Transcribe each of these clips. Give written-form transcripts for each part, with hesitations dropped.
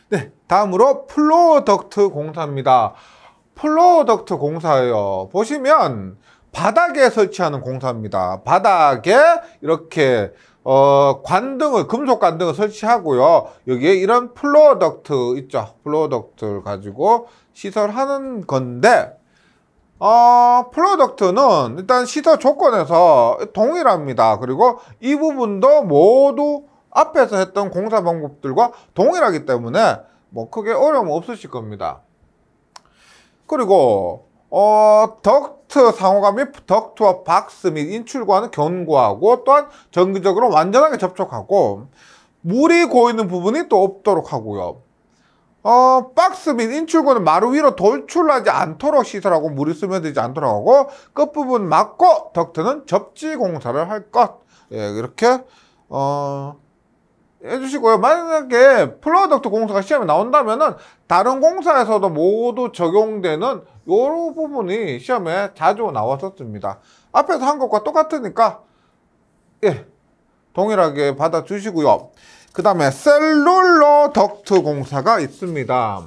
네, 다음으로 플로어 덕트 공사입니다. 플로어 덕트 공사예요. 보시면 바닥에 설치하는 공사입니다. 바닥에 이렇게 관등을, 금속 관등을 설치하고요. 여기에 이런 플로어 덕트 있죠. 플로어 덕트를 가지고 시설하는 건데, 플로어 덕트는 일단 시설 조건에서 동일합니다. 그리고 이 부분도 모두 앞에서 했던 공사 방법들과 동일하기 때문에 뭐 크게 어려움 없으실 겁니다. 그리고 덕트 상호가 및 덕트와 박스 및 인출과는 견고하고 또한 정기적으로 완전하게 접촉하고 물이 고이는 부분이 또 없도록 하고요. 박스 및 인출구는 마루 위로 돌출하지 않도록 시설하고 물이 스며들지 않도록 하고 끝부분 막고 덕트는 접지 공사를 할 것. 예, 이렇게 해주시고요. 만약에 플로어 덕트 공사가 시험에 나온다면은 다른 공사에서도 모두 적용되는 요 부분이 시험에 자주 나왔었습니다. 앞에서 한 것과 똑같으니까 예, 동일하게 받아주시고요. 그 다음에 셀룰러 덕트 공사가 있습니다.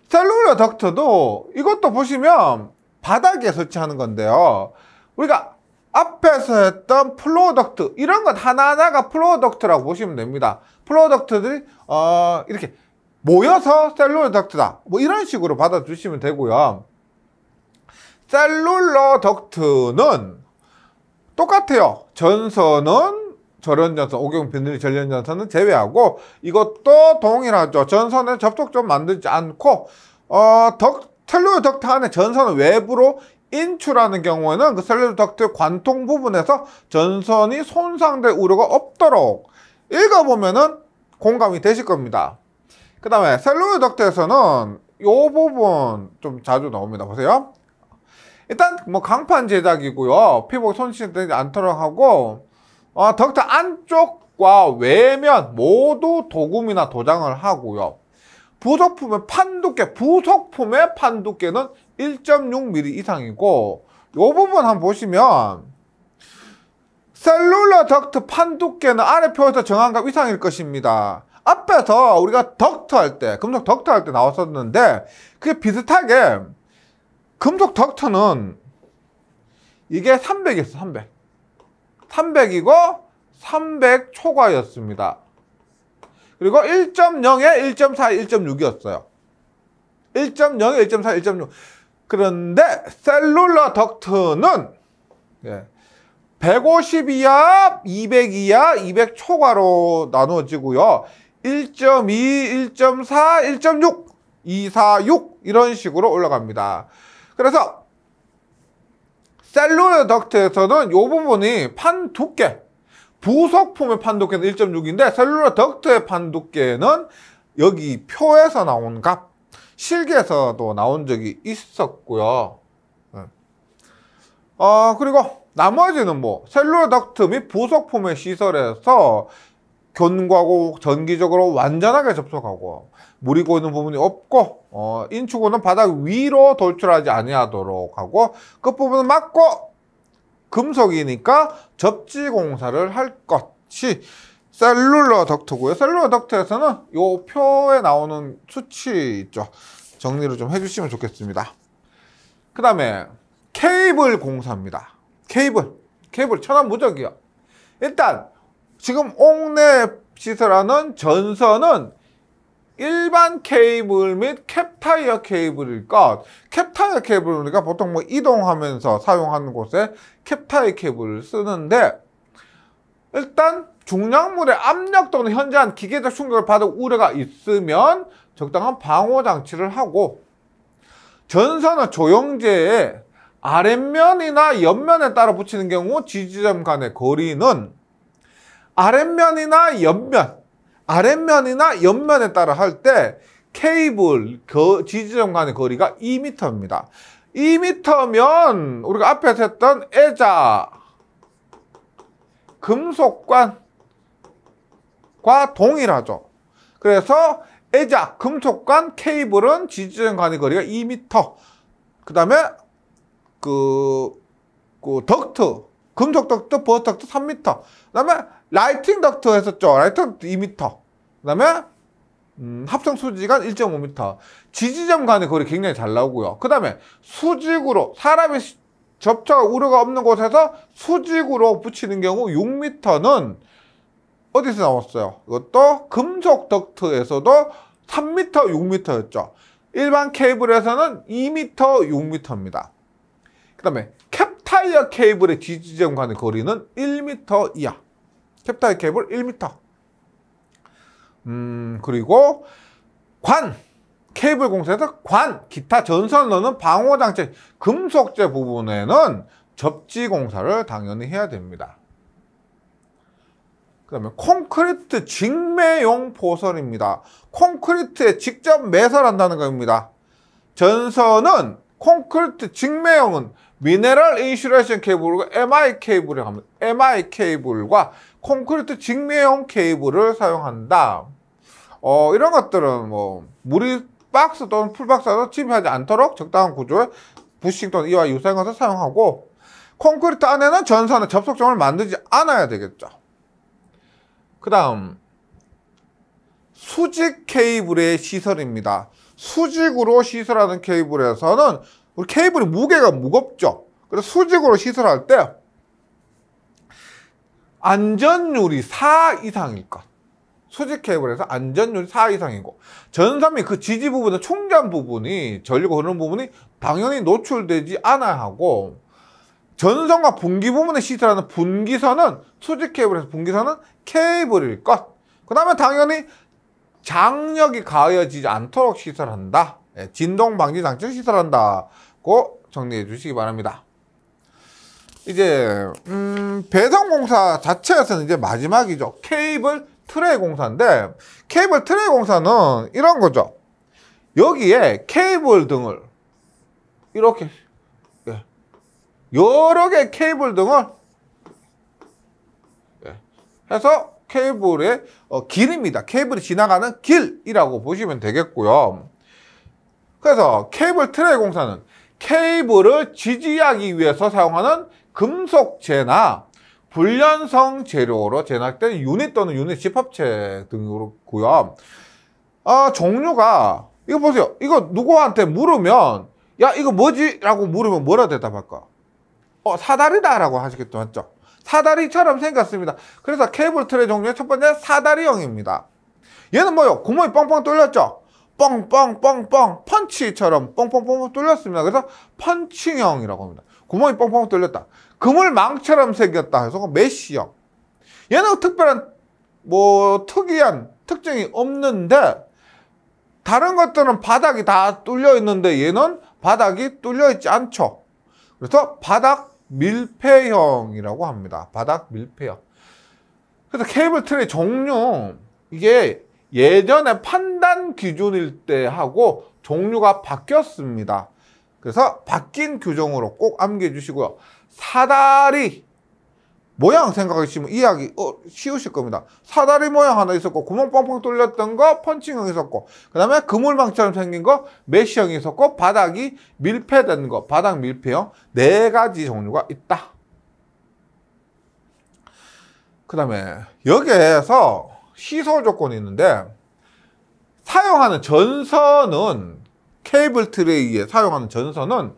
셀룰러 덕트도 이것도 보시면 바닥에 설치하는 건데요. 우리가 앞에서 했던 플로어 덕트 이런 것 하나하나가 플로어 덕트라고 보시면 됩니다. 플로어 덕트들이 이렇게 모여서 셀룰러 덕트다 뭐 이런 식으로 받아주시면 되고요. 셀룰러 덕트는 똑같아요. 전선은 절연전선, 오경 비닐 절연전선은 제외하고 이것도 동일하죠. 전선에 접촉점 만들지 않고 셀룰러 덕트 안에 전선을 외부로 인출하는 경우에는 그 셀룰러 덕트 관통 부분에서 전선이 손상될 우려가 없도록 읽어보면은 공감이 되실 겁니다. 그 다음에 셀룰러 덕트에서는 이 부분 좀 자주 나옵니다. 보세요. 일단 뭐 강판 제작이고요. 피복 손실되지 않도록 하고 덕트 안쪽과 외면 모두 도금이나 도장을 하고요. 부속품의 판 두께, 부속품의 판 두께는 1.6mm 이상이고 이 부분 한번 보시면 셀룰러 덕트 판 두께는 아래 표에서 정한 값 이상일 것입니다. 앞에서 우리가 덕트 할 때, 금속 덕트 할 때 나왔었는데 그게 비슷하게 금속 덕트는 이게 300이었어. 300이고 300 초과였습니다. 그리고 1.0에 1.4, 1.6이었어요. 1.0에 1.4, 1.6. 그런데 셀룰러 덕트는 150 이하, 200 이하, 200 초과로 나누어지고요. 1.2, 1.4, 1.6, 2, 4, 6 이런 식으로 올라갑니다. 그래서 셀룰러 덕트에서는 이 부분이 판 두께, 부속품의 판 두께는 1.6인데 셀룰러 덕트의 판 두께는 여기 표에서 나온 값, 실기에서도 나온 적이 있었고요. 그리고 나머지는 뭐 셀룰러 덕트 및 부속품의 시설에서 견고하고 전기적으로 완전하게 접촉하고 물이 고이는 부분이 없고 인축구는 바닥 위로 돌출하지 아니하도록 하고 끝부분은 막고 금속이니까 접지 공사를 할 것이 셀룰러 덕트고요. 셀룰러 덕트에서는 이 표에 나오는 수치 있죠. 정리를 좀 해주시면 좋겠습니다. 그 다음에 케이블 공사입니다. 케이블 천하무적이요. 일단 지금 옥내 시설하는 전선은 일반 케이블 및 캡타이어 케이블일 것. 캡타이어 케이블은 우리가 보통 뭐 이동하면서 사용하는 곳에 캡타이어 케이블을 쓰는데 일단 중량물의 압력 또는 현저한 기계적 충격을 받을 우려가 있으면 적당한 방호 장치를 하고 전선의 조영제에 아랫면이나 옆면에 따라 붙이는 경우 지지점 간의 거리는 아랫면이나 옆면에 따라 할 때 케이블 지지점 간의 거리가 2m입니다. 2m면 우리가 앞에서 했던 애자 금속관과 동일하죠. 그래서 애자 금속관 케이블은 지지점 간의 거리가 2m. 그 다음에 그 덕트 금속 덕트 버스 덕트 3m. 그 다음에 라이팅 덕트 했었죠. 라이팅 덕트 2m. 그 다음에 합성 수직간 1.5m. 지지점 간의 거리 굉장히 잘 나오고요. 그 다음에 수직으로 사람이 접촉 우려가 없는 곳에서 수직으로 붙이는 경우 6m는 어디서 나왔어요? 이것도 금속 덕트에서도 3m, 6m였죠. 일반 케이블에서는 2m, 6m입니다. 그 다음에 캡타이어 케이블의 지지점 간의 거리는 1m 이하. 캡타이어 케이블 1m. 그리고 케이블 공사에서 기타 전선을 넣는 방호장치, 금속재 부분에는 접지 공사를 당연히 해야 됩니다. 그 다음에 콘크리트 직매용 포설입니다. 콘크리트에 직접 매설한다는 겁니다. 전선은 콘크리트 직매용은 미네랄 인슐레이션 케이블과 MI 케이블을 합니다. MI 케이블과 콘크리트 직매용 케이블을 사용한다. 이런 것들은 물이 박스 또는 풀박스에서 침입하지 않도록 적당한 구조의 부싱 또는 이와 유사한 것을 사용하고, 콘크리트 안에는 전선의 접속점을 만들지 않아야 되겠죠. 그 다음 수직 케이블의 시설입니다. 수직으로 시설하는 케이블에서는 우리 케이블이 무게가 무겁죠. 그래서 수직으로 시설할 때 안전율이 4 이상일 것. 수직 케이블에서 안전율이 4 이상이고, 전선 및 그 지지 부분의 충전 부분이 전류가 흐르는 부분이 당연히 노출되지 않아야 하고, 전선과 분기 부분에 시설하는 분기선은 수직 케이블에서 분기선은 케이블일 것. 그 다음에 당연히 장력이 가해지지 않도록 시설한다. 진동 방지 장치를 시설한다고 정리해 주시기 바랍니다. 이제 배선 공사 자체에서는 이제 마지막이죠. 케이블 트레이 공사인데, 케이블 트레이 공사는 이런 거죠. 여기에 케이블 등을 이렇게 여러 개의 케이블 등을 해서 케이블의 길입니다. 케이블이 지나가는 길이라고 보시면 되겠고요. 그래서 케이블 트레이 공사는 케이블을 지지하기 위해서 사용하는 금속재나 불연성 재료로 제작된 유닛 또는 유닛 집합체 등이고요. 종류가, 이거 보세요. 이거 누구한테 물으면 야 이거 뭐지? 라고 물으면 뭐라 대답할까? 사다리다 라고 하시겠죠. 맞죠? 사다리처럼 생겼습니다. 그래서 케이블 트레이 종류의 첫 번째 사다리형입니다. 얘는 뭐요? 구멍이 뻥뻥 뚫렸죠? 뻥뻥뻥뻥 펀치처럼 뻥뻥뻥뻥 뚫렸습니다. 그래서 펀칭형이라고 합니다. 구멍이 뻥뻥 뚫렸다. 그물망처럼 생겼다 해서 메쉬형. 얘는 특별한 특이한 특징이 없는데, 다른 것들은 바닥이 다 뚫려 있는데 얘는 바닥이 뚫려 있지 않죠. 그래서 바닥 밀폐형이라고 합니다. 바닥 밀폐형. 그래서 케이블 트레이 종류, 이게 예전에 판단 기준일 때 하고 종류가 바뀌었습니다. 그래서 바뀐 규정으로 꼭 암기해 주시고요. 사다리 모양 생각하시면 이해하기 쉬우실 겁니다. 사다리 모양 하나 있었고, 구멍 뻥뻥 뚫렸던 거 펀칭형이 있었고, 그 다음에 그물망처럼 생긴 거 메쉬형이 있었고, 바닥이 밀폐된 거 바닥 밀폐형, 4가지 종류가 있다. 그 다음에 여기에서 시설 조건이 있는데, 사용하는 전선은, 케이블 트레이에 사용하는 전선은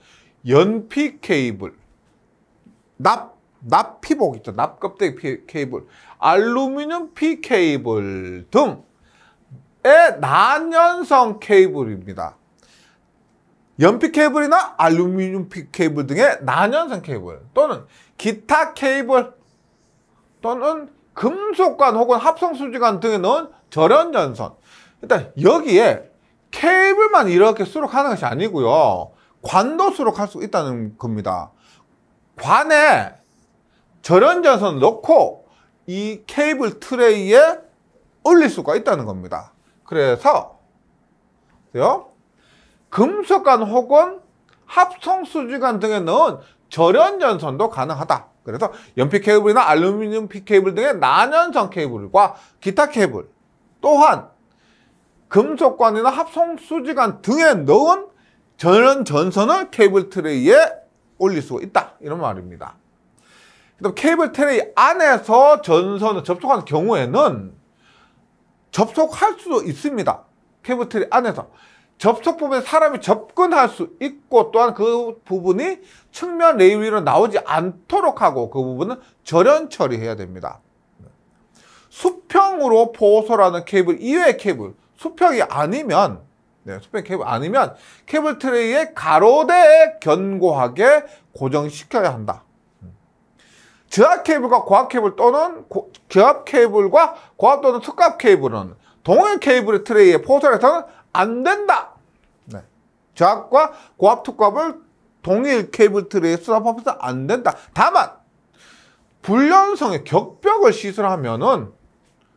연피 케이블, 납피복 있죠. 납껍데기 케이블, 알루미늄 피 케이블 등의 난연성 케이블입니다. 연피 케이블이나 알루미늄 피 케이블 등의 난연성 케이블, 또는 기타 케이블, 또는 금속관 혹은 합성수지관 등에 넣은 절연전선. 일단 여기에 케이블만 이렇게 수록하는 것이 아니고요, 관도 수록할 수 있다는 겁니다. 관에 절연전선을 넣고 이 케이블 트레이에 올릴 수가 있다는 겁니다. 그래서 금속관 혹은 합성수지관 등에 넣은 절연전선도 가능하다. 그래서 연피 케이블이나 알루미늄 피 케이블 등의 난연성 케이블과 기타 케이블, 또한 금속관이나 합성수지관 등에 넣은 절연전선을 케이블 트레이에 올릴 수가 있다. 이런 말입니다. 그다음 케이블 트레이 안에서 전선을 접촉하는 경우에는 접촉할 수도 있습니다. 케이블 트레이 안에서 접속 부분에 사람이 접근할 수 있고 또한 그 부분이 측면 레일 위로 나오지 않도록 하고 그 부분은 절연 처리해야 됩니다. 수평으로 포소라는 케이블 이외의 케이블, 수평이 아니면 수평 케이블 아니면 케이블 트레이에 가로대에 견고하게 고정시켜야 한다. 저압 케이블과 고압 케이블 또는 저압 케이블과 고압 또는 특갑 케이블은 동일 케이블의 트레이의 포소에서는 안 된다. 저압과 고압 특갑을 동일 케이블 트레이에 수납하면서 안 된다. 다만 불연성의 격벽을 시설하면은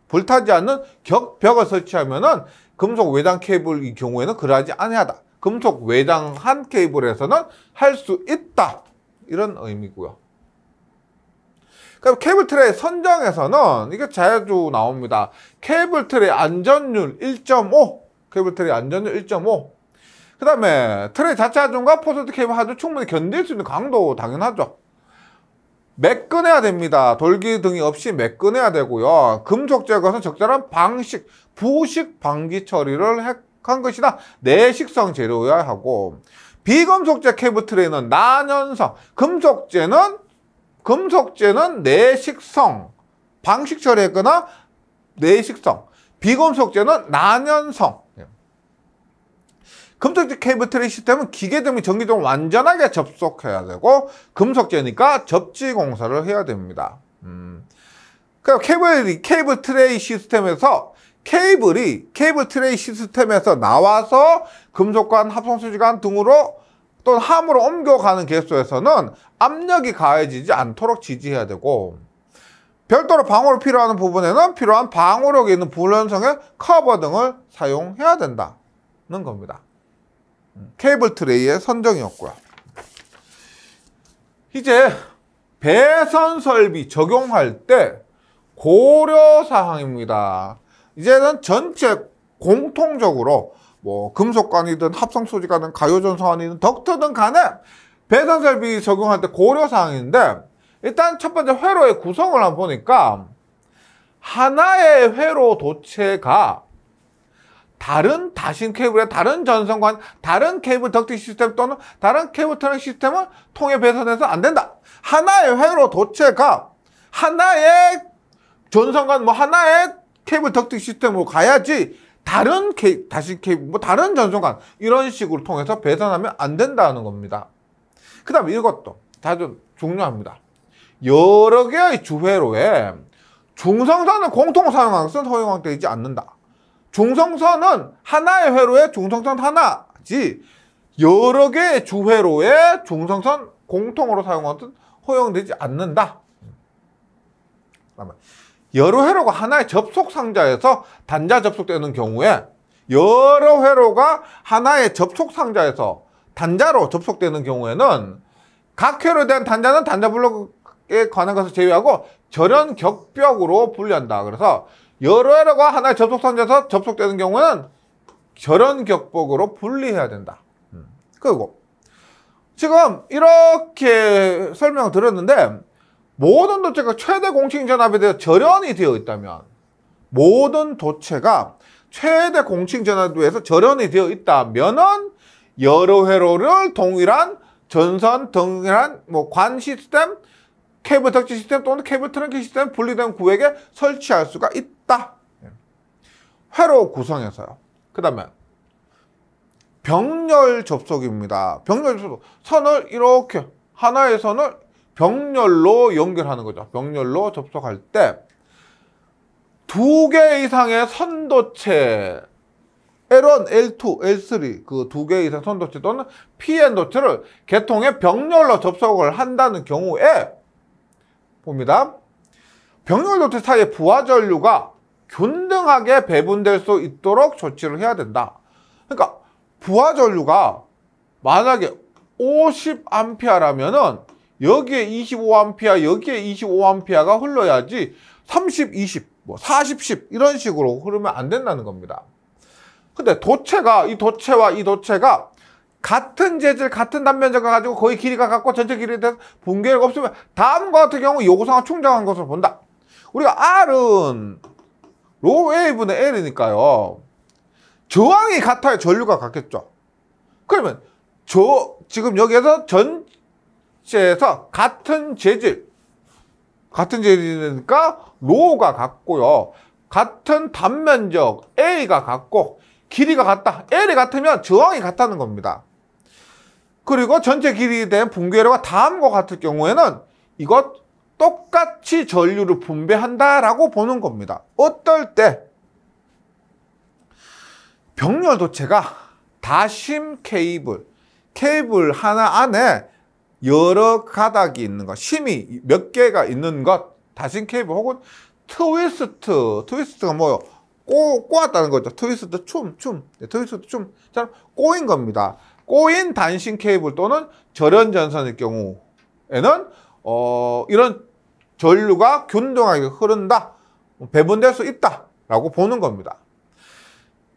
불타지 않는 격벽을 설치하면은 금속 외장 케이블의 경우에는 그러하지 아니하다. 금속 외장한 케이블에서는 할 수 있다. 이런 의미고요. 그럼 케이블 트레이 선정에서는 이게 자주 나옵니다. 케이블 트레이 안전율 1.5, 케이블 트레이 안전율 1.5. 그 다음에 트레이 자체 하중과 포스트 케이블 하중 충분히 견딜 수 있는 강도 당연하죠. 매끈해야 됩니다. 돌기 등이 없이 매끈해야 되고요. 금속 제거는 적절한 방식, 부식 방기 처리를 한 것이나 내식성 재료여야 하고, 비금속제 케이블 트레이는 난연성, 금속제는 내식성, 방식 처리했거나 내식성, 비금속제는 난연성. 금속제 케이블 트레이 시스템은 기계등 및 전기등 완전하게 접속해야 되고, 금속제니까 접지 공사를 해야 됩니다. 그러니까 케이블 트레이 시스템에서 케이블 트레이 시스템에서 나와서 금속관, 합성수지관 등으로 또는 함으로 옮겨가는 개수에서는 압력이 가해지지 않도록 지지해야 되고, 별도로 방호로 필요한 부분에는 필요한 방호력이 있는 불연성의 커버 등을 사용해야 된다는 겁니다. 케이블 트레이의 선정이었고요. 이제 배선 설비 적용할 때 고려사항입니다. 이제는 전체 공통적으로 뭐 금속관이든 합성소지관이든 가요전선이든 덕트든 간에 배선 설비 적용할 때 고려사항인데, 일단 첫 번째 회로의 구성을 한번 보니까 하나의 회로 도체가 다른 다신 케이블의 다른 전선관, 다른 케이블 덕트 시스템 또는 다른 케이블 트랙 시스템을 통해 배선해서 안 된다. 하나의 회로 도체가 하나의 전선관, 하나의 케이블 덕트 시스템으로 가야지 다른 다신 케이블, 다른 전선관 이런 식으로 통해서 배선하면 안 된다는 겁니다. 그 다음에 이것도 아주 중요합니다. 여러 개의 주회로에 중성선을 공통 사용하는 것은 허용되지 않는다. 중성선은 하나의 회로에 중성선 하나지 여러 개의 주회로에 중성선 공통으로 사용하는 것은 허용되지 않는다. 여러 회로가 하나의 접속 상자에서 단자 접속되는 경우에, 여러 회로가 하나의 접속 상자에서 단자로 접속되는 경우에는 각 회로에 대한 단자는 단자 블록에 관한 것을 제외하고 절연 격벽으로 분류한다. 그래서 여러 회로가 하나의 접속 상자에서 접속되는 경우에는 절연 격벽으로 분리해야 된다. 그리고 지금 이렇게 설명을 드렸는데, 모든 도체가 최대 공칭 전압에 대해 절연이 되어 있다면, 모든 도체가 최대 공칭 전압에 대해서 절연이 되어 있다면은 여러 회로를 동일한 전선, 동일한 관 시스템, 케이블 덕지 시스템 또는 케이블 트렁크 시스템 분리된 구역에 설치할 수가 있다. 회로 구성에서요. 그 다음에 병렬 접속입니다. 병렬 접속, 선을 이렇게 하나의 선을 병렬로 연결하는 거죠. 병렬로 접속할 때 두 개 이상의 선도체 L1, L2, L3 그 두 개 이상 선도체 또는 PN 도체를 계통의 병렬로 접속을 한다는 경우에 봅니다. 병렬 도체 사이의 부하 전류가 균등하게 배분될 수 있도록 조치를 해야 된다. 그러니까 부하 전류가 만약에 50A라면은 여기에 25A, 여기에 25A가 흘러야지 30, 20, 40, 10 이런 식으로 흐르면 안 된다는 겁니다. 근데 도체가, 이 도체와 이 도체가 같은 재질, 같은 단면적을 가지고 거의 길이가 같고 전체 길이에 대해서 분계가 없으면 다음과 같은 경우 요구사항을 충족한 것을 본다. 우리가 R은 로웨이브는 L이니까요. 저항이 같아야 전류가 같겠죠. 그러면 지금 여기에서 전체에서 같은 재질이니까 로가 같고요. 같은 단면적 A가 같고 길이가 같다. L이 같으면 저항이 같다는 겁니다. 그리고 전체 길이에 대한 분괴료가 다음과 같을 경우에는 이것 똑같이 전류를 분배한다라고 보는 겁니다. 어떨 때 병렬 도체가 다심 케이블 하나 안에 여러 가닥이 있는 것, 심이 몇 개가 있는 것, 다심 케이블 혹은 트위스트가 뭐요? 꼬았다는 거죠. 트위스트 트위스트 춤. 자, 꼬인 겁니다. 꼬인 단심 케이블 또는 절연 전선의 경우에는 이런 전류가 균등하게 흐른다, 배분될 수 있다라고 보는 겁니다.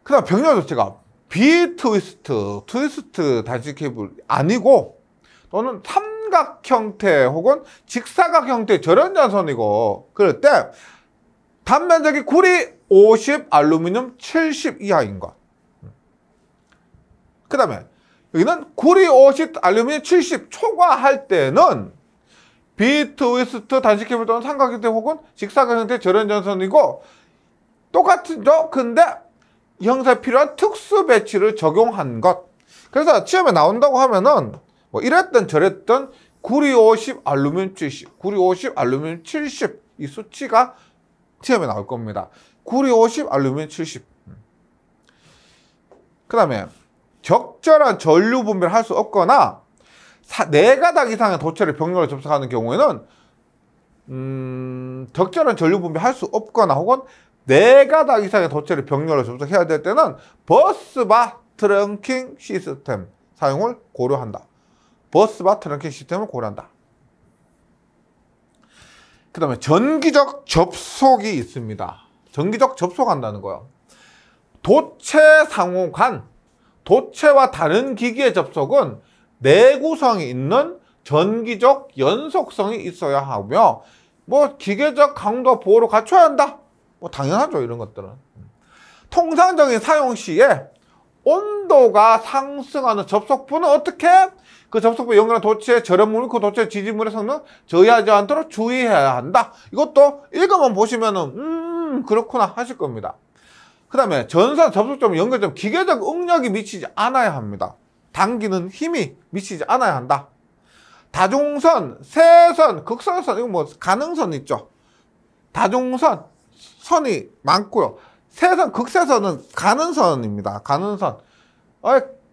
그다음 병렬 도체가 트위스트 단심 케이블 아니고 또는 삼각 형태 혹은 직사각 형태의 절연 전선이고 그럴 때 단면적이 구리 50, 알루미늄 70 이하인 것. 그 다음에 여기는 구리 50, 알루미늄 70 초과할 때는 비트위스트 단식 케이블 또는 삼각 형태 혹은 직사각 형태 절연 전선이고 똑같죠? 근데 이 형사에 필요한 특수 배치를 적용한 것. 그래서 시험에 나온다고 하면은 뭐 이랬던 저랬던 구리 50, 알루미늄 70, 구리 50, 알루미늄 70 이 수치가 시험에 나올 겁니다. 구리 50, 알루미늄 70. 그 다음에 적절한 전류 분배를 할 수 없거나 4가닥 이상의 도체를 병렬로 접속하는 경우에는 적절한 전류 분배 할 수 없거나 혹은 4가닥 이상의 도체를 병렬로 접속해야 될 때는 버스바 트렁킹 시스템 사용을 고려한다. 버스바 트렁킹 시스템을 고려한다. 그 다음에 전기적 접속이 있습니다. 전기적 접속한다는 거예요. 도체 상호 간, 도체와 다른 기기의 접속은 내구성이 있는 전기적 연속성이 있어야 하며 뭐 기계적 강도 보호를 갖춰야 한다. 뭐 당연하죠. 이런 것들은. 통상적인 사용 시에 온도가 상승하는 접속부는 어떻게 그 접속부에 연결한 도체의 절연물, 그 도체의 지지물의 성능 저해하지 않도록 주의해야 한다. 이것도 읽어만 보시면은 그렇구나 하실 겁니다. 그 다음에 전선 접속점 연결점 기계적 응력이 미치지 않아야 합니다. 당기는 힘이 미치지 않아야 한다. 다중선, 세선, 극선선, 이거 뭐 가능선 있죠. 다중선, 선이 많고요. 세선, 극세선은 가능선입니다. 가능선.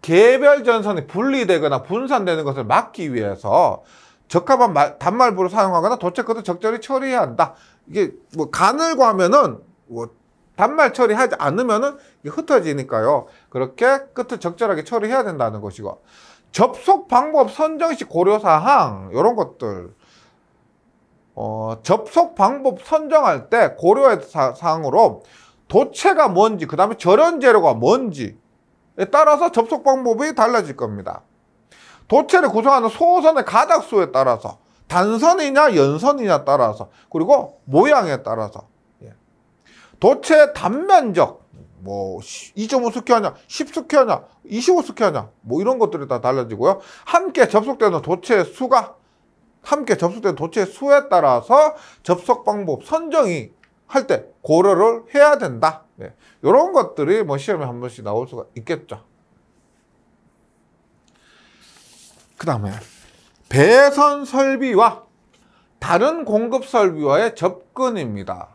개별 전선이 분리되거나 분산되는 것을 막기 위해서 적합한 단말부를 사용하거나 도체 끝을 적절히 처리해야 한다. 이게 뭐 가늘고 하면은 뭐 단말 처리하지 않으면은 흩어지니까요. 그렇게 끝을 적절하게 처리해야 된다는 것이고, 접속 방법 선정 시 고려사항 이런 것들. 접속 방법 선정할 때 고려할 사항으로 도체가 뭔지, 그 다음에 절연 재료가 뭔지에 따라서 접속 방법이 달라질 겁니다. 도체를 구성하는 소선의 가닥수에 따라서, 단선이냐 연선이냐 따라서, 그리고 모양에 따라서, 도체 단면적, 뭐 2.5스퀘어냐, 10스퀘어냐, 25스퀘어냐, 뭐 이런 것들이 다 달라지고요. 함께 접속되는 도체의 수가, 함께 접속되는 도체의 수에 따라서 접속 방법 선정이 할 때 고려를 해야 된다. 이런 것들이 뭐 시험에 한 번씩 나올 수가 있겠죠. 그 다음에 배선 설비와 다른 공급 설비와의 접근입니다.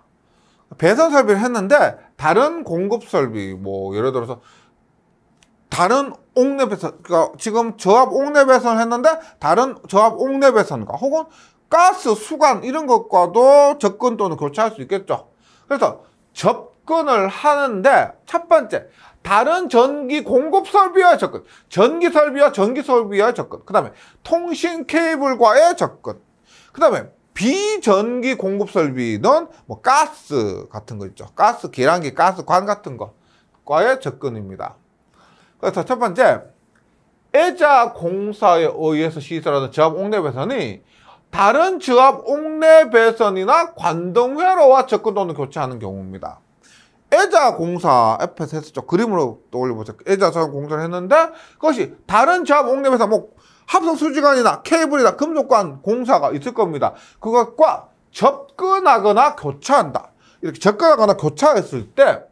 배선 설비를 했는데 다른 공급 설비, 뭐 예를 들어서 다른 옥내 배선, 그러니까 지금 저압 옥내 배선을 했는데 다른 저압 옥내 배선과 혹은 가스 수관 이런 것과도 접근 또는 교체할 수 있겠죠. 그래서 접근을 하는데 첫 번째, 다른 전기 공급 설비와의 접근, 전기 설비와 전기 설비와의 접근, 그 다음에 통신 케이블과의 접근, 그 다음에 비전기 공급 설비는 뭐 가스 같은 거 있죠. 가스 계량기, 가스 관 같은 거과의 접근입니다. 그래서 첫 번째, 애자 공사에 의해서 시설하는 저압 옥내 배선이 다른 저압 옥내 배선이나 관동회로와 접근 또는 교체하는 경우입니다. 애자 공사 F에서 했었죠. 그림으로 떠올려보세요. 애자 사용 공사를 했는데 그것이 다른 저압 옥랩에서 뭐 합성 수지관이나 케이블이나 금속관 공사가 있을 겁니다. 그것과 접근하거나 교차한다. 이렇게 접근하거나 교차했을 때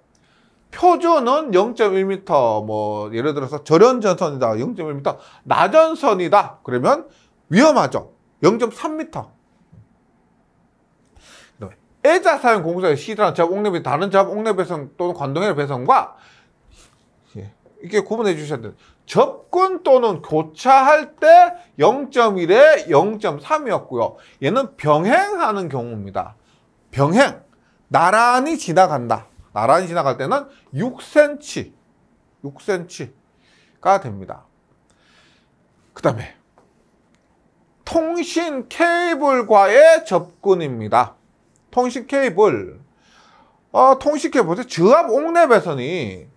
표준은 0.1m, 뭐 예를 들어서 절연전선이다 0.1m, 나전선이다 그러면 위험하죠. 0.3m. 애자 사용 공사의 시드란 저압 옥랩이 다른 저압 옥랩 배선 또는 관동열 배선과 이렇게 구분해 주셔야 돼요. 접근 또는 교차할 때 0.1에 0.3이었고요. 얘는 병행하는 경우입니다. 병행. 나란히 지나간다. 나란히 지나갈 때는 6cm가 됩니다. 그 다음에 통신 케이블과의 접근입니다. 통신 케이블. 통신 케이블 보세요. 저압 옥랩 배선이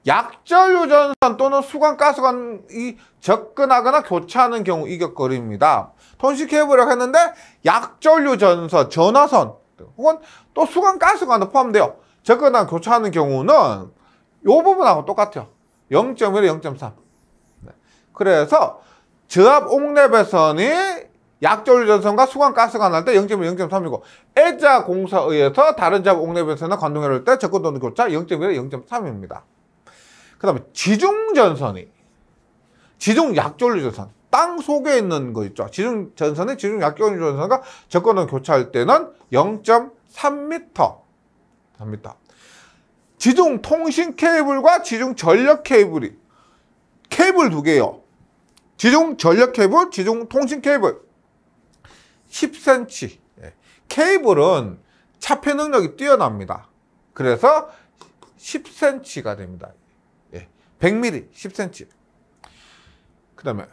약전류 전선 또는 수관 가스관이 접근하거나 교차하는 경우 이격거리입니다. 통신 케이블이라고 했는데 약전류 전선, 전화선 혹은 또 수관 가스관도 포함돼요. 접근하거나 교차하는 경우는 이 부분하고 똑같아요. 0.1에 0.3. 그래서 저압 옥랩 배선이 약전류 전선과 수관 가스관 할 때 0.1, 0.3이고 애자 공사에 의해서 다른 저압 옥랩 배선이나 관동열 할 때 접근 또는 교차 0.1에 0.3입니다. 그 다음에 지중전선이 지중 약전류 전선 땅 속에 있는 거 있죠. 지중전선이 지중 약전류 전선과 접근을 교차할 때는 0.3m. 지중 통신 케이블과 지중 전력 케이블이 케이블 두 개요. 지중 전력 케이블, 지중 통신 케이블 10cm. 케이블은 차폐 능력이 뛰어납니다. 그래서 10cm가 됩니다. 100mm, 10cm. 그 다음에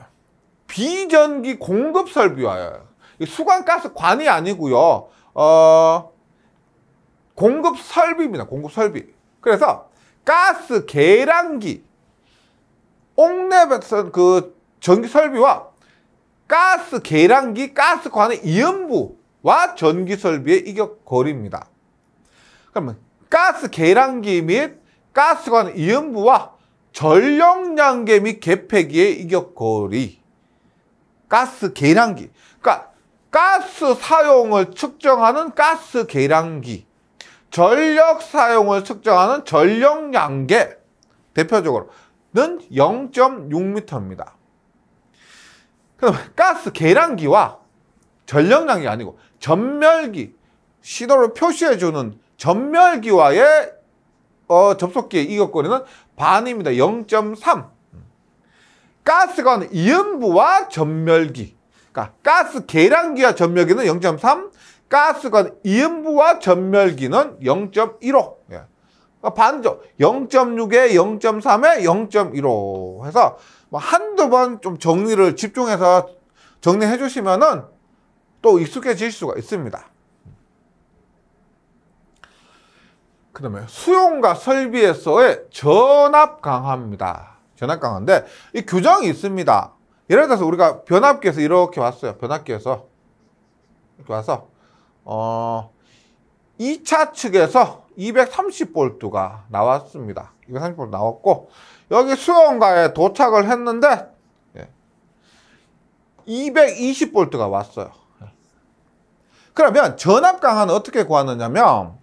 비전기 공급 설비와요. 수관 가스 관이 아니고요. 공급 설비입니다. 공급 설비. 그래서 가스 계량기, 옥랩에서 그 전기 설비와 가스 계량기, 가스관의 이음부와 전기 설비의 이격거리입니다. 그러면 가스 계량기 및 가스관 이음부와 전력량계 및 개폐기의 이격거리. 가스 계량기. 그러니까 가스 사용을 측정하는 가스 계량기. 전력 사용을 측정하는 전력량계. 대표적으로는 0.6m입니다. 그럼 가스 계량기와 전력량이 아니고 전멸기, 신호를 표시해주는 전멸기와의 접속기의 이격거리는 반입니다. 0.3. 가스관 이음부와 전멸기. 그러니까 가스 계량기와 전멸기는 0.3, 가스관 이음부와 전멸기는 0.15. 그러니까 반죠. 0.6에 0.3에 0.15 해서 한두 번 좀 정리를 집중해서 정리해 주시면은 또 익숙해질 수가 있습니다. 그 다음에 수용과 설비에서의 전압 강화입니다. 전압 강화인데 이 규정이 있습니다. 예를 들어서 우리가 변압기에서 이렇게 왔어요. 변압기에서 이렇게 와서 2차 측에서 230V가 나왔습니다. 230V 나왔고 여기 수용가에 도착을 했는데 220V가 왔어요. 그러면 전압 강화는 어떻게 구하느냐면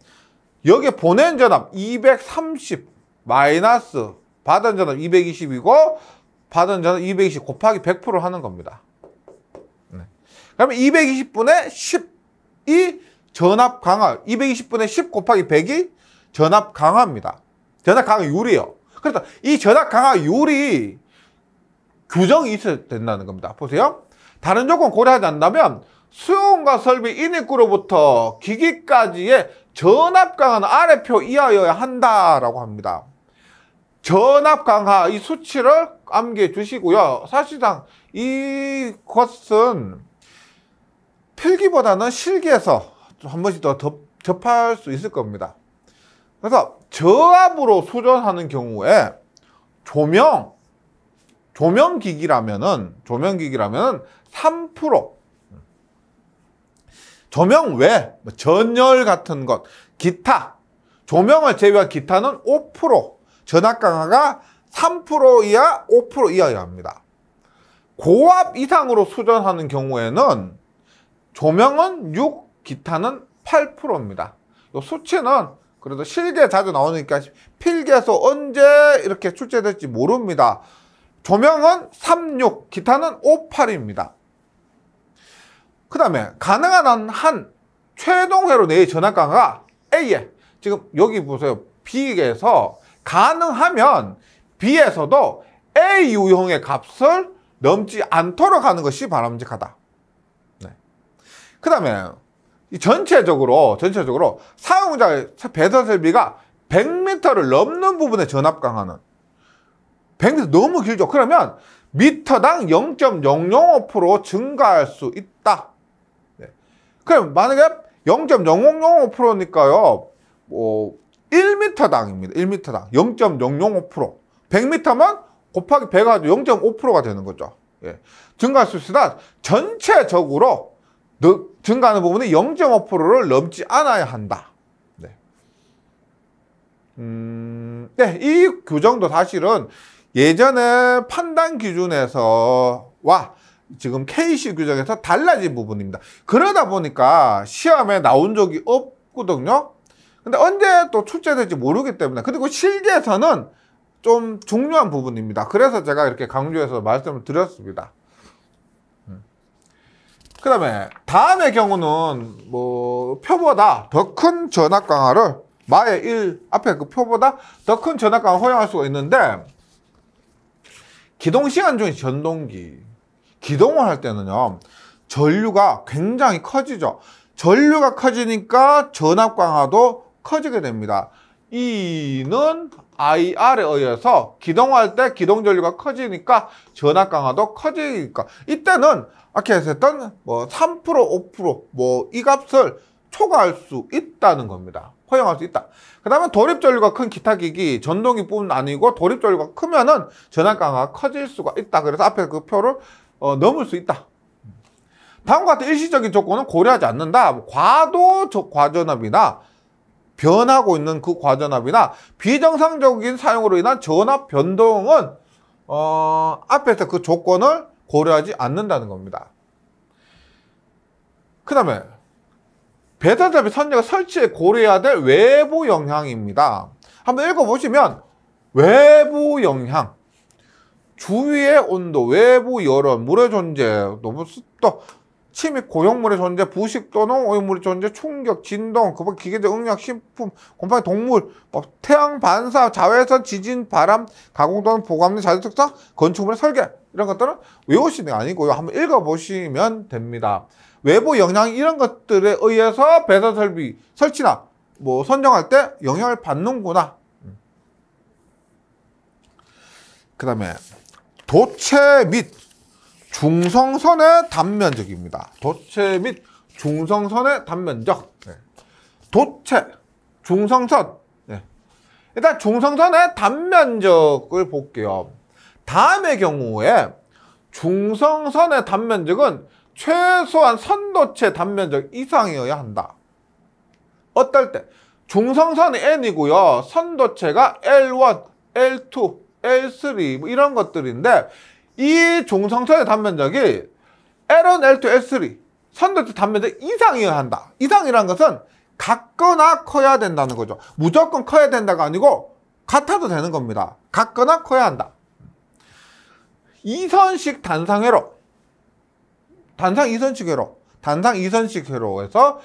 여기에 보낸 전압 230 마이너스 받은 전압 220이고 받은 전압 220 곱하기 100% 하는 겁니다. 그러면 220분의 10이 전압 강화, 220분의 10 곱하기 100이 전압 강화입니다. 전압 강화율이에요. 그래서 이 전압 강화율이 규정이 있어야 된다는 겁니다. 보세요. 다른 조건 고려하지 않는다면 수용과 설비 인입구로부터 기기까지의 전압 강화는 아래표 이하여야 한다라고 합니다. 전압 강화 이 수치를 암기해 주시고요. 사실상 이것은 필기보다는 실기에서 한 번씩 더 접할 수 있을 겁니다. 그래서 저압으로 수전하는 경우에 조명기기라면은 3%, 조명 외 전열 같은 것, 기타 조명을 제외한 기타는 5%, 전압 강화가 3% 이하, 5% 이하여야 합니다. 고압 이상으로 수전하는 경우에는 조명은 6, 기타는 8%입니다. 이 수치는 그래도 실기에 자주 나오니까 필기에서 언제 이렇게 출제될지 모릅니다. 조명은 3, 6, 기타는 5, 8입니다. 그 다음에 가능한 한 최종 회로 내의 전압 강화가 A에, 지금 여기 보세요. B에서 가능하면 B에서도 A 유형의 값을 넘지 않도록 하는 것이 바람직하다. 네. 그 다음에 전체적으로 사용자의 배선 설비가 100m를 넘는 부분의 전압 강화는 100m 너무 길죠. 그러면 미터당 0.005% 증가할 수 있다. 네. 그럼 만약에 0.0005%니까요. 뭐 1m당입니다. 1m당 0.005%. 100m면 곱하기 100가 0.5%가 되는 거죠. 예. 증가할 수 있으나 전체적으로 증가하는 부분이 0.5%를 넘지 않아야 한다. 네. 네, 이 규정도 사실은 예전에 판단 기준에서와 지금 KC 규정에서 달라진 부분입니다. 그러다 보니까 시험에 나온 적이 없거든요. 근데 언제 또 출제될지 모르기 때문에, 그리고 실기에서는 좀 중요한 부분입니다. 그래서 제가 이렇게 강조해서 말씀을 드렸습니다. 그 다음에 다음의 경우는 뭐 표보다 더 큰 전압 강화를 마의 1 앞에 그 표보다 더 큰 전압 강화 허용할 수가 있는데, 기동 시간 중에 전동기 기동을 할 때는요, 전류가 굉장히 커지죠. 전류가 커지니까 전압 강화도 커지게 됩니다. E는 IR에 의해서 기동할 때 기동 전류가 커지니까 전압 강화도 커지니까, 이때는 아까 했던 뭐 3%, 5% 뭐 이 값을 초과할 수 있다는 겁니다. 허용할 수 있다. 그 다음에 도립 전류가 큰 기타 기기, 전동기 뿐 아니고 도립 전류가 크면은 전압 강화가 커질 수가 있다. 그래서 앞에 그 표를 넘을 수 있다. 다음과 같은 일시적인 조건은 고려하지 않는다. 과도 과전압이나 변하고 있는 그 과전압이나 비정상적인 사용으로 인한 전압 변동은 앞에서 그 조건을 고려하지 않는다는 겁니다. 그 다음에 배선설비 선재가 설치에 고려해야 될 외부 영향입니다. 한번 읽어보시면, 외부 영향, 주위의 온도, 외부 열원, 물의 존재, 너무 습도, 침입, 고용물의 존재, 부식 또는 오염물의 존재, 충격, 진동, 그밖에 기계적 응력, 식품, 곰팡이, 동물, 태양 반사, 자외선, 지진, 바람, 가공 또는 보관물, 자연특성, 건축물의 설계, 이런 것들은 외우시는 게 아니고요. 한번 읽어보시면 됩니다. 외부 영향, 이런 것들에 의해서 배선 설비 설치나 뭐 선정할 때 영향을 받는구나. 그 다음에 도체 및 중성선의 단면적입니다. 도체 및 중성선의 단면적. 네. 도체, 중성선. 네. 일단 중성선의 단면적을 볼게요. 다음의 경우에 중성선의 단면적은 최소한 선도체 단면적 이상이어야 한다. 어떨 때? 중성선이 N이고요. 선도체가 L1, L2, L3 뭐 이런 것들인데, 이 중성선의 단면적이 L1, L2, L3 선도체 단면적 이상이어야 한다. 이상이라는 것은 같거나 커야 된다는 거죠. 무조건 커야 된다가 아니고 같아도 되는 겁니다. 같거나 커야 한다. 이선식 단상회로, 단상 이선식 회로, 단상 이선식 회로에서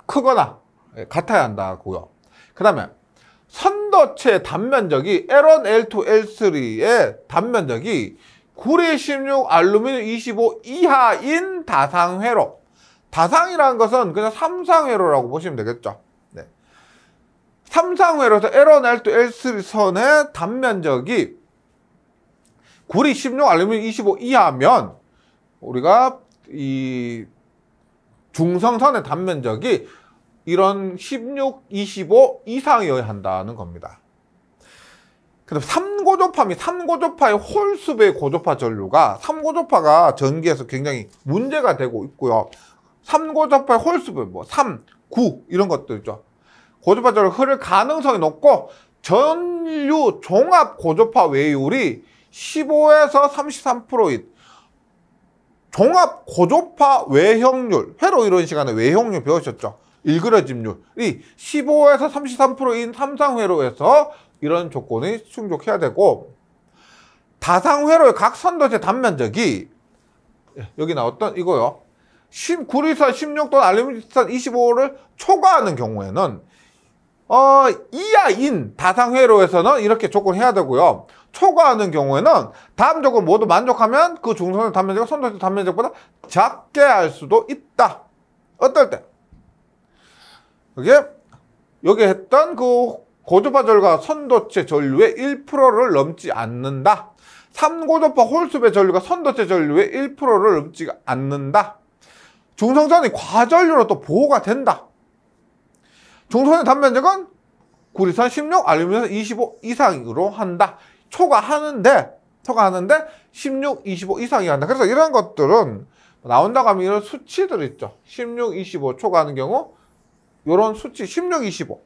크거나 같아야 한다고요. 그 다음에 선도체 단면적이 L1, L2, L3의 단면적이 구리 16, 알루미늄 25 이하인 다상회로. 다상이라는 것은 그냥 삼상회로라고 보시면 되겠죠. 네. 삼상회로에서 L1, L2, L3 선의 단면적이 구리 16, 알루미늄 25 이하면 우리가 이 중성선의 단면적이 이런 16, 25 이상이어야 한다는 겁니다. 그다음 3고조파 및 3고조파의 홀수배의 고조파 전류가 3고조파가 전기에서 굉장히 문제가 되고 있고요. 3고접파의 홀수별, 뭐 3, 9 이런 것들 있죠. 고접파 전류가 흐를 가능성이 높고 전류 종합 고접파 외율이 15에서 33%인 종합 고접파 외형률, 회로 이론 시간에 외형률 배우셨죠? 일그러짐률이 15에서 33%인 삼상회로에서 이런 조건이 충족해야 되고, 다상회로의 각 선도체 단면적이 여기 나왔던 이거요. 구리선 16 또는 알루미늄선 25를 초과하는 경우에는 이하인 다상회로에서는 이렇게 조건해야 되고요. 초과하는 경우에는 다음 조건 모두 만족하면 그 중선의 단면적은 선도체 단면적보다 작게 할 수도 있다. 어떨 때? 여기 했던 그 고접파 전류가 선도체 전류의 1%를 넘지 않는다. 3고접파 홀수배 전류가 선도체 전류의 1%를 넘지 않는다. 중성선이 과전류로 또 보호가 된다. 중성선의 단면적은 구리선 16, 알루미늄선 25 이상으로 한다. 초과하는데 16, 25 이상이 한다. 그래서 이런 것들은 나온다고 하면 이런 수치들 있죠. 16, 25 초과하는 경우 이런 수치 16, 25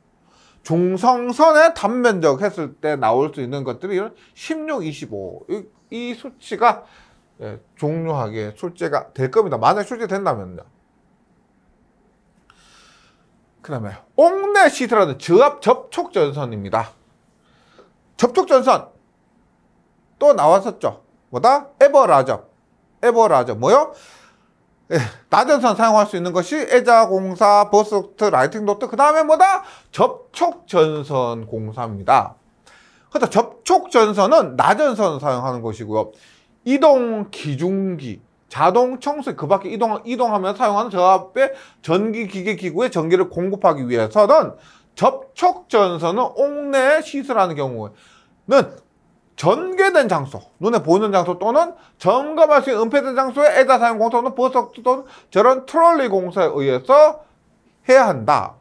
중성선의 단면적 했을 때 나올 수 있는 것들이 이런 16, 25 이 수치가 중요하게 출제가 될 겁니다. 만약 출제된다면요. 그 다음에 옥내 시트라는 저압 접촉전선입니다. 접촉전선 또 나왔었죠. 뭐다? 에버라저 뭐요? 나전선 사용할 수 있는 것이 애자공사, 버스트, 라이팅도트, 그 다음에 뭐다? 접촉전선 공사입니다. 그래서 접촉전선은 나전선 사용하는 것이고요. 이동 기중기, 자동 청소기 그 밖에 이동하면 사용하는 저압의 전기 기계 기구에 전기를 공급하기 위해서는 접촉전선은 옥내에 시설하는 경우는 전개된 장소, 눈에 보이는 장소 또는 점검할 수 있는 은폐된 장소에 애자 사용 공사 또는 버스트 또는 저런 트롤리 공사에 의해서 해야 한다.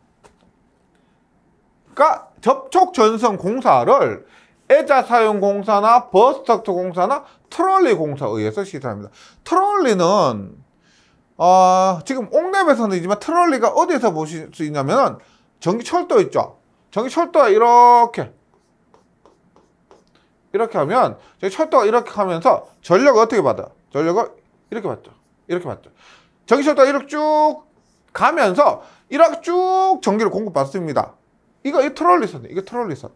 그러니까 접촉전선 공사를 애자 사용 공사나 버스트 공사나 트롤리 공사에 의해서 시설합니다. 트롤리는 지금 옥내배선이지만 트롤리가 어디서 보실 수 있냐면은 전기철도 있죠. 전기철도가 이렇게 하면 저희 철도가 이렇게 하면서 전력을 어떻게 받아? 전력을 이렇게 받죠. 이렇게 받죠. 전기철도가 이렇게 쭉 가면서 이렇게 쭉 전기를 공급받습니다. 이 트롤리선, 이게 트롤리선.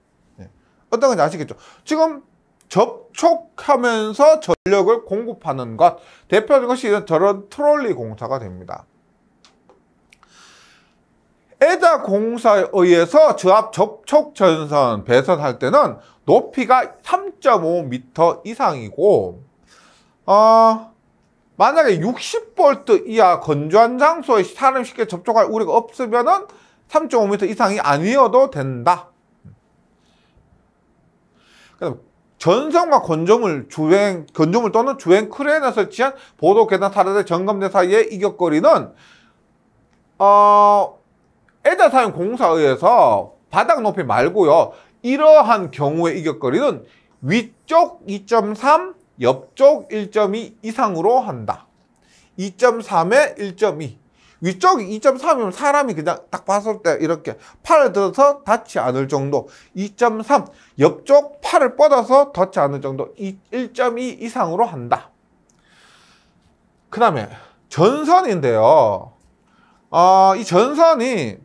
어떤 건지 아시겠죠? 지금 접촉하면서 전력을 공급하는 것, 대표적인 것이 저런 트롤리 공사가 됩니다. 애자 공사에 의해서 저압 접촉전선 배선할 때는 높이가 3.5m 이상이고 만약에 60V 이하 건조한 장소에 사람이 쉽게 접촉할 우려가 없으면은 3.5m 이상이 아니어도 된다. 전선과 건조물 또는 주행 크레인에 설치한 보도 계단 타르대 점검대 사이의 이격거리는 애자 사용 공사에 의해서 바닥 높이 말고요. 이러한 경우의 이격거리는 위쪽 2.3, 옆쪽 1.2 이상으로 한다. 2.3에 1.2. 위쪽이 2.3이면 사람이 그냥 딱 봤을 때 이렇게 팔을 들어서 닿지 않을 정도, 2.3 옆쪽 팔을 뻗어서 닿지 않을 정도, 1.2 이상으로 한다. 그 다음에 전선인데요. 이 전선이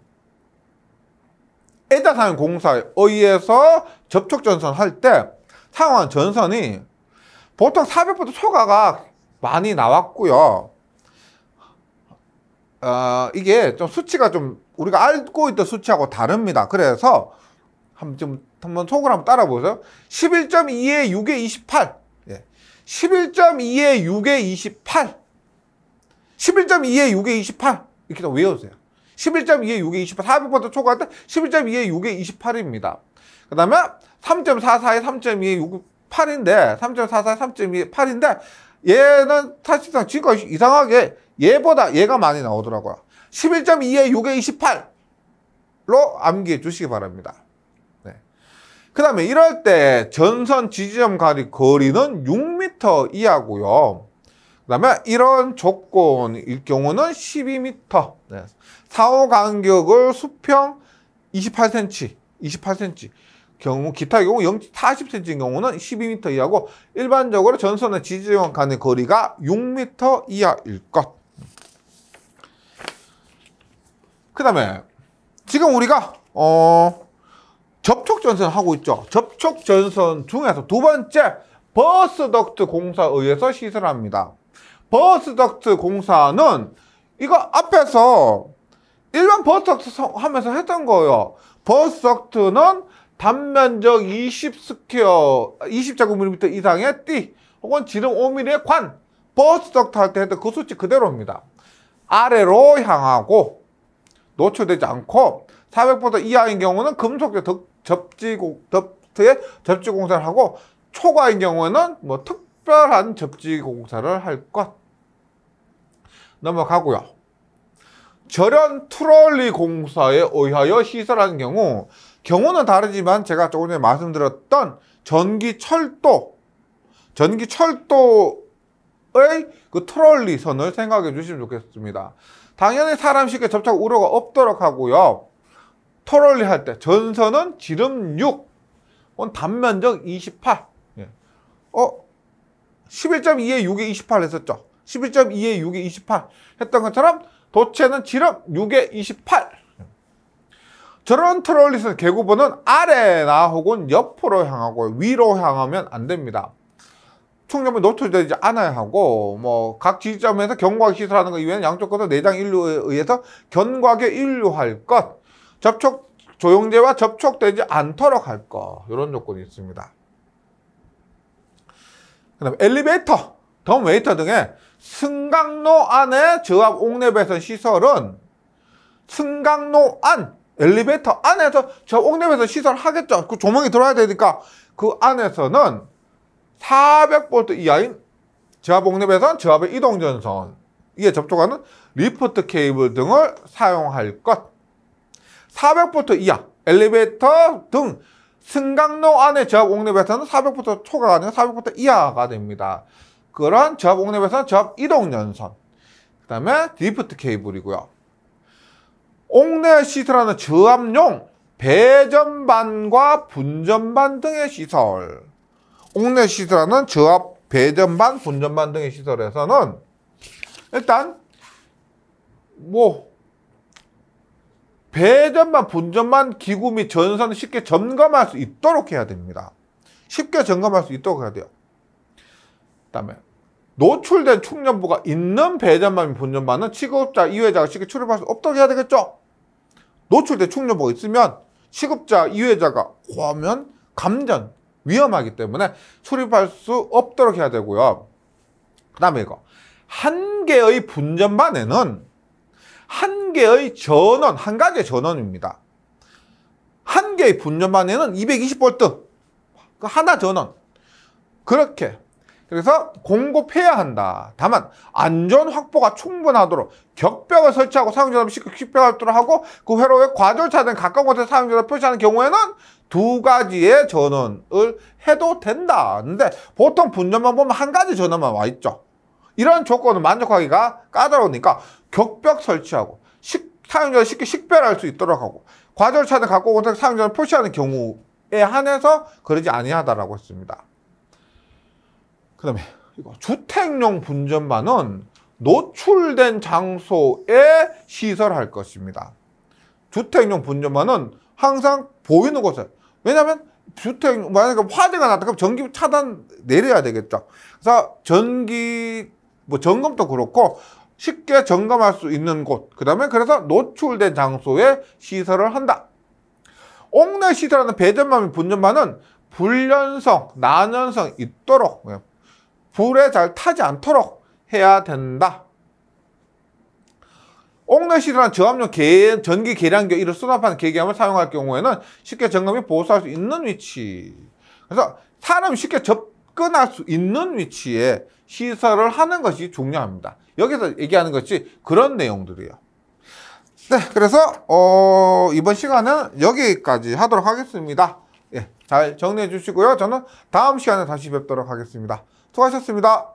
애자 사용 공사에 의해서 접촉전선 할 때 사용한 전선이 보통 400V 초과가 많이 나왔고요. 이게 좀 수치가 좀 우리가 알고 있던 수치하고 다릅니다. 그래서 한번 속을 한번 따라보세요. 11.2에 6에 28. 11.2에 6에 28. 11.2에 6에 28. 이렇게 좀 외우세요. 11.2에 6에 28. 400V 초과할 때 11.2에 6에 28입니다. 그 다음에 3.44에 3.2에 8인데 3.44에 3.2에 8인데 얘는 사실상 지금까지 이상하게 얘보다 얘가 많이 나오더라고요. 11.2에 6에 28로 암기해 주시기 바랍니다. 그 다음에 이럴 때 전선 지지점 거리는 6m 이하고요. 그다음에 이런 조건일 경우는 12m. 네. 사후 간격을 수평 28cm 경우, 기타 경우 40cm인 경우는 12m 이하고, 일반적으로 전선의 지지점 간의 거리가 6m 이하일 것. 그 다음에 지금 우리가 접촉 전선 하고 있죠. 접촉 전선 중에서 두 번째, 버스 덕트 공사에 의해서 시설합니다. 버스 덕트 공사는 이거 앞에서 일반 버스 덕트 하면서 했던 거예요. 버스 덕트는 단면적 20제곱미터 이상의 띠 혹은 지름 5mm의 관, 버스 덕트 할 때 했던 그 수치 그대로입니다. 아래로 향하고 노출되지 않고 400V 이하인 경우는 금속 덕트의 접지 공사를 하고, 초과인 경우에는 뭐 특별한 접지 공사를 할 것. 넘어가고요. 절연 트롤리 공사에 의하여 시설하는 경우는 다르지만 제가 조금 전에 말씀드렸던 전기철도의 그 트롤리 선을 생각해 주시면 좋겠습니다. 당연히 사람 쉽게 접촉 우려가 없도록 하고요. 트롤리 할 때 전선은 지름 6, 단면적 28. 11.2에 6에 28 했었죠. 11.2에 6에 28 했던 것처럼 도체는 지름 6에 28. 저런 트롤리선 개구부는 아래나 혹은 옆으로 향하고 위로 향하면 안 됩니다. 충전물이 노출되지 않아야 하고, 뭐 각 지점에서 견고하게 시설하는 것 이외에는 양쪽 것을 내장 인류에 의해서 견고하게 인류할 것, 접촉 조영제와 접촉되지 않도록 할 것, 이런 요건이 있습니다. 그 다음에 엘리베이터, 덤웨이터 등의 승강로 안에 저압 옥내 배선 시설은 승강로 안, 엘리베이터 안에서 저압 옥내 배선 시설 하겠죠. 그 조명이 들어와야 되니까 그 안에서는 400V 이하인 저압 옥내 배선, 저압의 이동 전선, 이에 접촉하는 리프트 케이블 등을 사용할 것. 400V 이하 엘리베이터 등 승강로 안에 저압 옥내 배선은 400V 초과가 아니라 400V 이하가 됩니다. 그런 저압 옥내 배선, 저압 이동 전선, 그 다음에 리프트 케이블이고요. 옥내 시설하는 저압용 배전반과 분전반 등의 시설, 옥내 시설하는 저압 배전반, 분전반 등의 시설에서는 일단 배전반, 분전반 기구 및 전선을 쉽게 점검할 수 있도록 해야 됩니다. 쉽게 점검할 수 있도록 해야 돼요. 그 다음에 노출된 충전부가 있는 배전반 및 분전반은 취급자, 이회자가 쉽게 출입할 수 없도록 해야 되겠죠. 노출된 충전부가 있으면 취급자, 이회자가 하면 감전, 위험하기 때문에 출입할 수 없도록 해야 되고요. 그 다음에 이거 한 개의 분전반에는 한 개의 전원, 한 가지의 전원입니다. 한 개의 분전반에는 220V, 하나 전원. 그렇게. 그래서 공급해야 한다. 다만 안전 확보가 충분하도록 격벽을 설치하고 사용자를 쉽게 식별하도록 하고, 그 회로에 과절차된 가까운 곳에 사용자를 표시하는 경우에는 두 가지의 전원을 해도 된다. 근데 보통 분전만 보면 한 가지 전원만 와 있죠. 이런 조건을 만족하기가 까다로우니까 격벽 설치하고 사용자를 쉽게 식별할 수 있도록 하고, 과절차된 가까운 곳에 사용자를 표시하는 경우에 한해서 그러지 아니하다라고 했습니다. 그 다음에 이거 주택용 분전반은 노출된 장소에 시설할 것입니다. 주택용 분전반은 항상 보이는 곳에, 왜냐하면 만약에 화재가 났다 그럼 전기 차단 내려야 되겠죠. 그래서 점검도 그렇고 쉽게 점검할 수 있는 곳, 그 다음에 그래서 노출된 장소에 시설을 한다. 옥내 시설하는 배전반 및 분전반은 불연성, 난연성 있도록, 불에 잘 타지 않도록 해야 된다. 옥내 시설한 저압용 전기 계량기 이를 수납하는 계기함을 사용할 경우에는 쉽게 점검 및 보수할 수 있는 위치. 그래서 사람이 쉽게 접근할 수 있는 위치에 시설을 하는 것이 중요합니다. 여기서 얘기하는 것이 그런 내용들이에요. 네, 그래서 이번 시간은 여기까지 하도록 하겠습니다. 예, 잘 정리해 주시고요. 저는 다음 시간에 다시 뵙도록 하겠습니다. 수고하셨습니다.